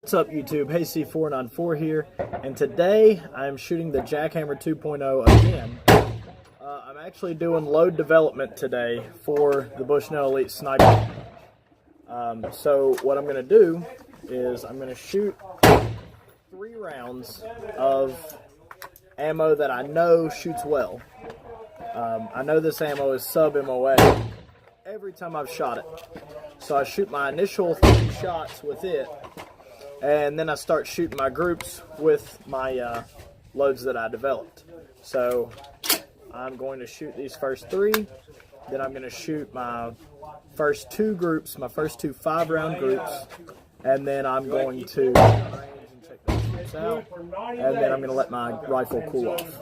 What's up YouTube, HC494 here, and today I'm shooting the Jackhammer 2.0 again. I'm actually doing load development today for the Bushnell Elite Sniper. So what I'm going to do is I'm going to shoot 3 rounds of ammo that I know shoots well. I know this ammo is sub MOA every time I've shot it. So I shoot my initial 3 shots with it, and then I start shooting my groups with my loads that I developed. So I'm going to shoot these first 3, then I'm going to shoot my first 2 groups, my first 2 5-round groups, and then I'm going to check those groups out, and then I'm going to let my rifle cool off.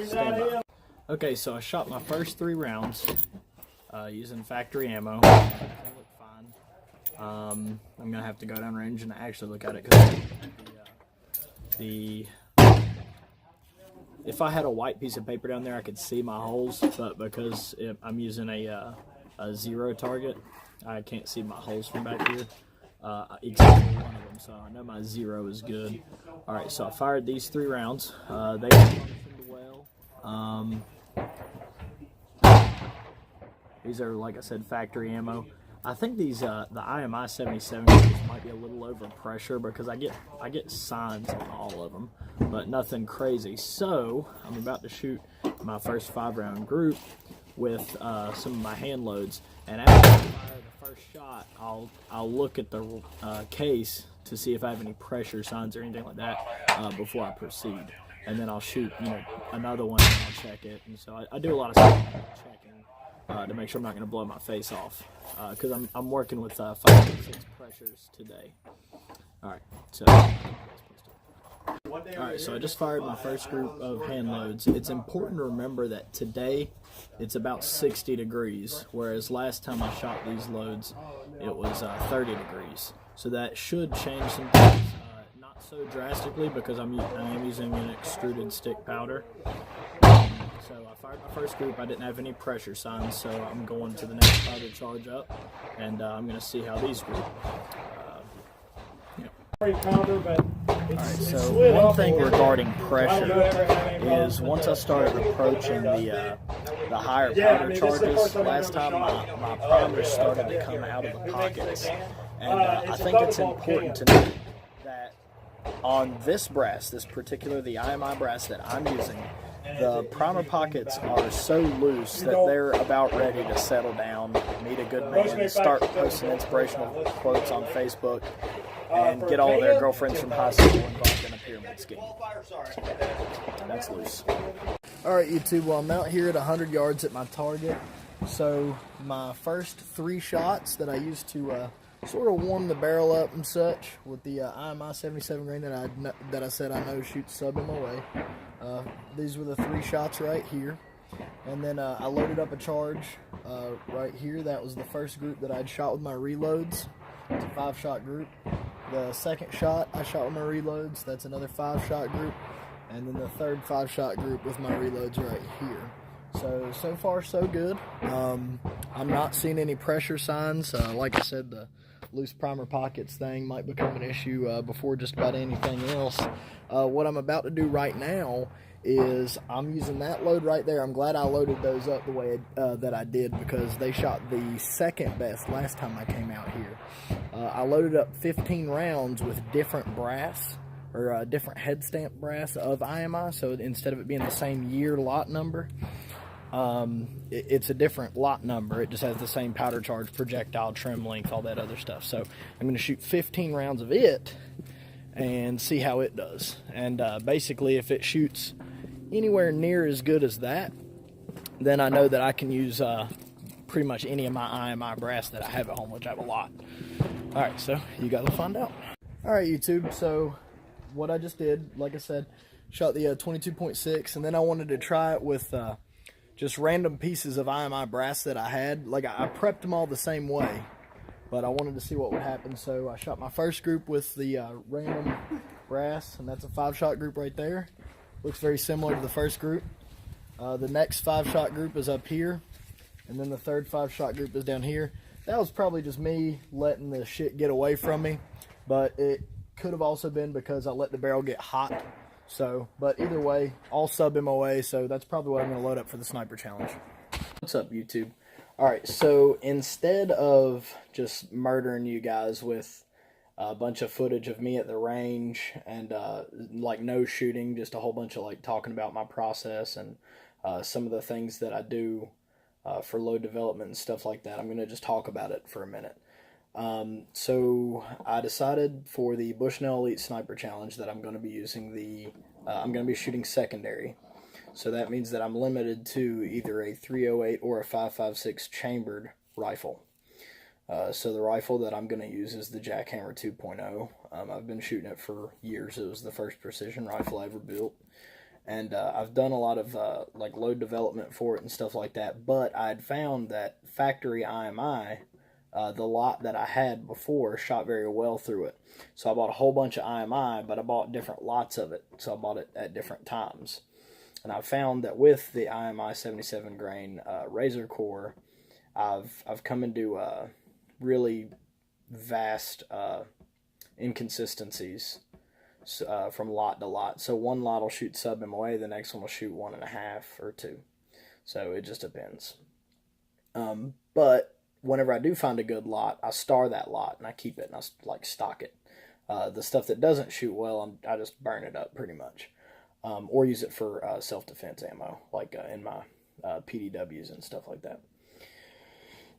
Stand by. Okay, so I shot my first 3 rounds using factory ammo. I'm going to have to go down range and actually look at it because if I had a white piece of paper down there I could see my holes, but because I'm using a 0 target, I can't see my holes from back here, except for one of them, so I know my 0 is good. Alright, so I fired these 3 rounds. They functioned well. These are, like I said, factory ammo. I think these the IMI 77 might be a little over pressure because I get signs on all of them, but nothing crazy. So I'm about to shoot my first 5-round group with some of my hand loads, and after I fire the first shot, I'll look at the case to see if I have any pressure signs or anything like that before I proceed, and then I'll shoot another one and I'll check it. And so I do a lot of checking to make sure I'm not going to blow my face off, because I'm working with 5 to 6 pressures today. Alright, so I just fired my first group of hand loads. It's important to remember that today it's about 60 degrees, whereas last time I shot these loads it was 30 degrees. So that should change some things, not so drastically because I am using an extruded stick powder. So I fired my first group. I didn't have any pressure signs, so I'm going to the next powder charge up, and I'm going to see how these group. Alright, so one thing regarding pressure is once I started approaching the higher powder charges, last time my primers started to come out of the pockets, and I think it's important to note that on this brass, the IMI brass that I'm using, the primer pockets are so loose that they're about ready to settle down, meet a good man, start posting inspirational quotes on Facebook, and get all of their girlfriends from high school involved in a pyramid scheme. That's loose. Alright YouTube, well I'm out here at 100 yards at my target. So my first 3 shots that I used to sort of warm the barrel up and such with the IMI 77 grain that I said I know shoots sub MOA. These were the 3 shots right here, and then I loaded up a charge right here. That was the first group that I'd shot with my reloads. It's a 5-shot group. The second shot I shot with my reloads. That's another 5-shot group, and then the third 5-shot group with my reloads right here. So far so good. I'm not seeing any pressure signs. Like I said, the loose primer pockets thing might become an issue before just about anything else. What I'm about to do right now is I'm using that load right there. I'm glad I loaded those up the way that I did, because they shot the second best last time I came out here. I loaded up 15 rounds with different brass, or different head stamp brass of IMI, so instead of it being the same year lot number, it's a different lot number. It just has the same powder charge, projectile, trim length, all that other stuff. So I'm going to shoot 15 rounds of it and see how it does. And basically if it shoots anywhere near as good as that, then I know that I can use pretty much any of my IMI brass that I have at home, which I have a lot. Alright, so you got to find out. Alright YouTube, so what I just did, like I said, shot the 22.6, and then I wanted to try it with just random pieces of IMI brass that I had. Like I prepped them all the same way, but I wanted to see what would happen. So I shot my first group with the random brass, and that's a 5-shot group right there. Looks very similar to the first group. The next 5-shot group is up here, and then the third 5-shot group is down here. That was probably just me letting the shit get away from me, but it could have also been because I let the barrel get hot. So, but either way, all sub MOA, so that's probably what I'm going to load up for the sniper challenge. What's up, YouTube? Alright, so instead of just murdering you guys with a bunch of footage of me at the range and like no shooting, just a whole bunch of like talking about my process and some of the things that I do for load development and stuff like that, I'm going to just talk about it for a minute. So I decided for the Bushnell Elite Sniper Challenge that I'm going to be using I'm going to be shooting secondary. So that means that I'm limited to either a 308 or a 5.56 chambered rifle. So the rifle that I'm going to use is the Jackhammer 2.0. I've been shooting it for years. It was the first precision rifle I ever built. And I've done a lot of like load development for it and stuff like that. But I had found that factory IMI, the lot that I had before, shot very well through it. So I bought a whole bunch of IMI, but I bought different lots of it. So I bought it at different times. And I found that with the IMI 77 grain razor core, I've come into really vast inconsistencies from lot to lot. So one lot will shoot sub MOA, the next one will shoot 1.5 or 2. So it just depends. But whenever I do find a good lot, I star that lot and I keep it and I like stock it. The stuff that doesn't shoot well, I just burn it up pretty much. Or use it for self-defense ammo, like in my PDWs and stuff like that.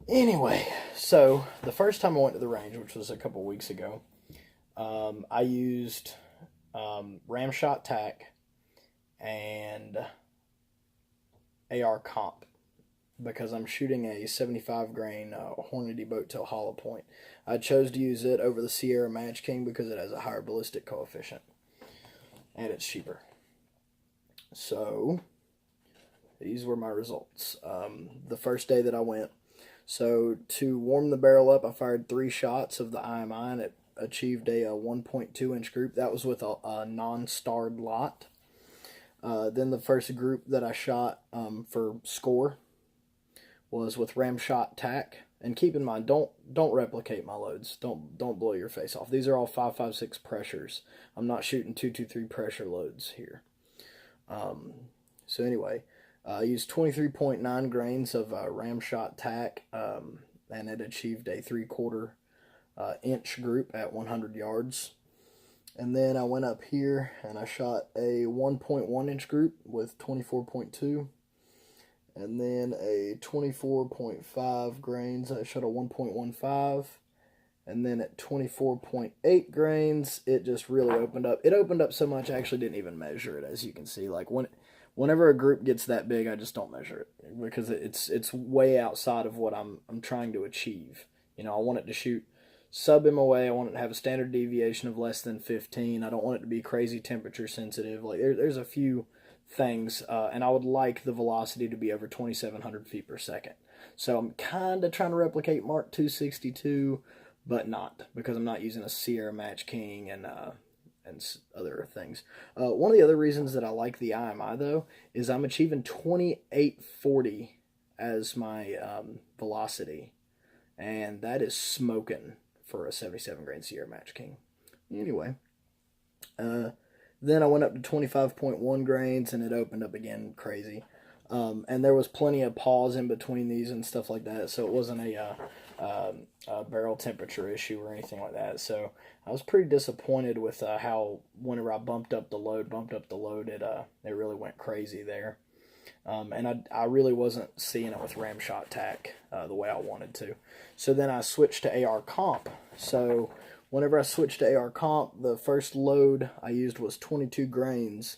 Anyway, so the first time I went to the range, which was a couple weeks ago, I used ram shot tack and AR comp because I'm shooting a 75 grain Hornady boat tail hollow point. I chose to use it over the Sierra Match King because it has a higher ballistic coefficient and it's cheaper. So these were my results. The first day that I went, so to warm the barrel up, I fired 3 shots of the IMI and it achieved a 1.2 inch group. That was with a non-starred lot. Then the first group that I shot for score was with ram shot tack. And keep in mind, don't replicate my loads. Don't blow your face off. These are all 5.56 pressures. I'm not shooting 223 pressure loads here. So anyway, I used 23.9 grains of ram shot tack, and it achieved a 3/4 inch group at 100 yards. And then I went up here and I shot a 1.1 inch group with 24.2. And then a 24.5 grains, I shot a 1.15. And then at 24.8 grains, it just really opened up. It opened up so much I actually didn't even measure it, as you can see. Like whenever a group gets that big, I just don't measure it because it's way outside of what I'm trying to achieve. You know, I want it to shoot sub MOA. I want it to have a standard deviation of less than 15. I don't want it to be crazy temperature sensitive. Like there's a few things, and I would like the velocity to be over 2,700 feet per second. So I'm kind of trying to replicate Mark 262. But not, because I'm not using a Sierra Match King and other things. One of the other reasons that I like the IMI, though, is I'm achieving 2840 as my velocity. And that is smoking for a 77 grain Sierra Match King. Anyway, then I went up to 25.1 grains, and it opened up again crazy. And there was plenty of pause in between these and stuff like that, so it wasn't a barrel temperature issue or anything like that. So I was pretty disappointed with how whenever I bumped up the load, it really went crazy there. And I really wasn't seeing it with ram shot tack the way I wanted to. So then I switched to AR comp. So whenever I switched to AR comp, the first load I used was 22 grains.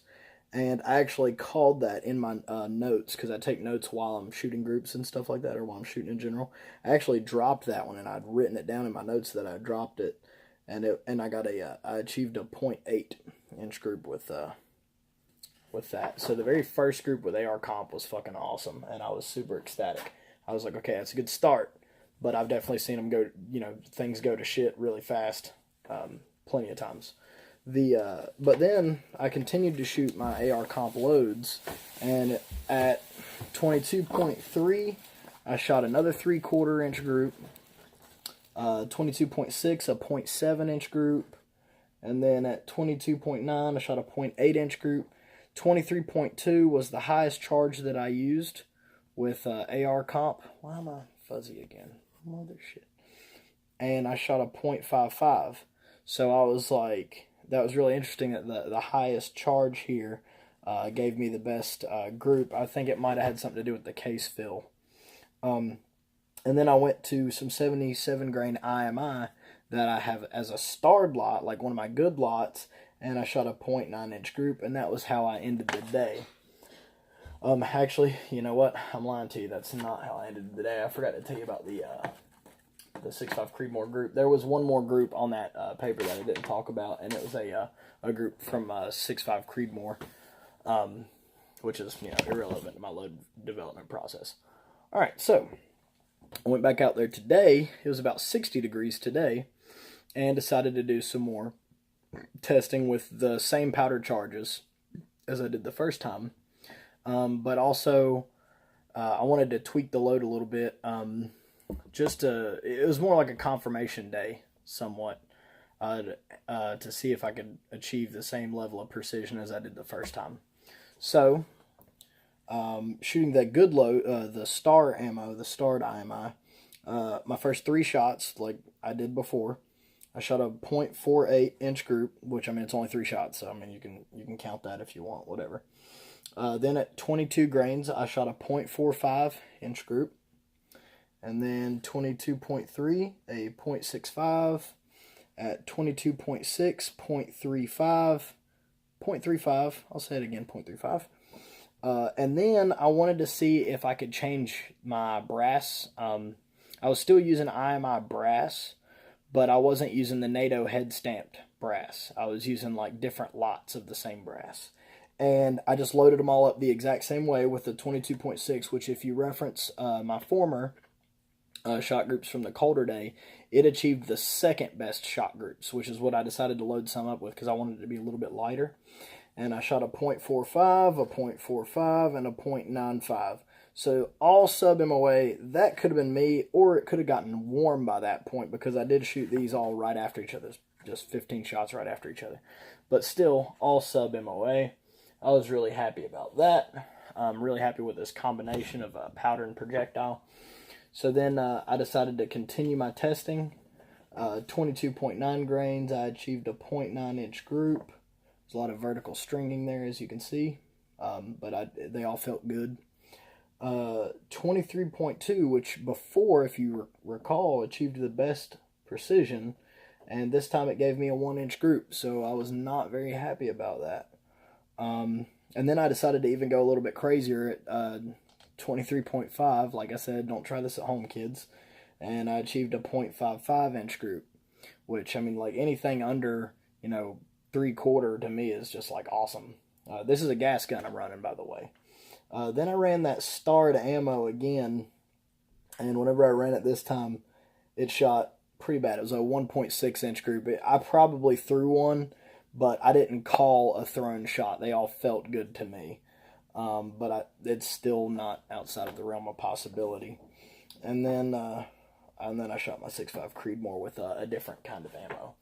And I actually called that in my notes, because I take notes while I'm shooting groups and stuff like that, or while I'm shooting in general. I actually dropped that one, and I'd written it down in my notes that I dropped it, and I achieved a 0.8 inch group with that. So the very first group with AR comp was fucking awesome, and I was super ecstatic. I was like, okay, that's a good start, but I've definitely seen them go, things go to shit really fast, plenty of times. But then I continued to shoot my AR comp loads, and at 22.3, I shot another 3/4 inch group, 22.6, a 0.7 inch group, And then at 22.9, I shot a 0.8 inch group. 23.2 was the highest charge that I used with AR comp. Why am I fuzzy again? Mother shit. And I shot a 0.55. So I was like, that was really interesting that the highest charge here gave me the best group. I think it might have had something to do with the case fill. And then I went to some 77 grain IMI that I have as a starred lot, like one of my good lots, and I shot a 0.9 inch group, and that was how I ended the day. Actually, you know what? I'm lying to you. That's not how I ended the day. I forgot to tell you about the 6.5 Creedmoor group. There was one more group on that paper that I didn't talk about, and it was a group from 6.5 Creedmoor, which is, you know, irrelevant to my load development process. All right, so I went back out there today. It was about 60 degrees today, and decided to do some more testing with the same powder charges as I did the first time. But also, I wanted to tweak the load a little bit. It was more like a confirmation day, somewhat, to see if I could achieve the same level of precision as I did the first time. So, shooting that good load, the star ammo, the starred IMI, my first 3 shots, like I did before, I shot a 0.48 inch group, which, I mean, it's only 3 shots, so I mean, you can count that if you want, whatever. Then at 22 grains, I shot a 0.45 inch group. And then 22.3, a 0.65. At 22.6, 0.35. 0.35, I'll say it again, 0.35. And then I wanted to see if I could change my brass. I was still using IMI brass, but I wasn't using the NATO head stamped brass. I was using like different lots of the same brass. And I just loaded them all up the exact same way with the 22.6, which if you reference my former shot groups from the colder day, it achieved the second best shot groups, which is what I decided to load some up with because I wanted it to be a little bit lighter. And I shot a 0.45, a 0.45, and a 0.95. So all sub MOA, that could have been me, or it could have gotten warm by that point because I did shoot these all right after each other, just 15 shots right after each other. But still, all sub MOA. I was really happy about that. I'm really happy with this combination of powder and projectile. So then I decided to continue my testing. 22.9 grains, I achieved a 0.9 inch group. There's a lot of vertical stringing there, as you can see, but they all felt good. 23.2, which before, if you recall, achieved the best precision, and this time it gave me a 1 inch group, so I was not very happy about that. And then I decided to even go a little bit crazier at 23.5. Like I said, don't try this at home, kids. And I achieved a 0.55 inch group, which, I mean, like anything under, 3/4 to me is just like awesome. This is a gas gun I'm running, by the way. Then I ran that starred ammo again, and whenever I ran it this time, it shot pretty bad. It was a 1.6 inch group. I probably threw one, but I didn't call a thrown shot. They all felt good to me. But it's still not outside of the realm of possibility. And then I shot my 6.5 Creedmoor with a different kind of ammo.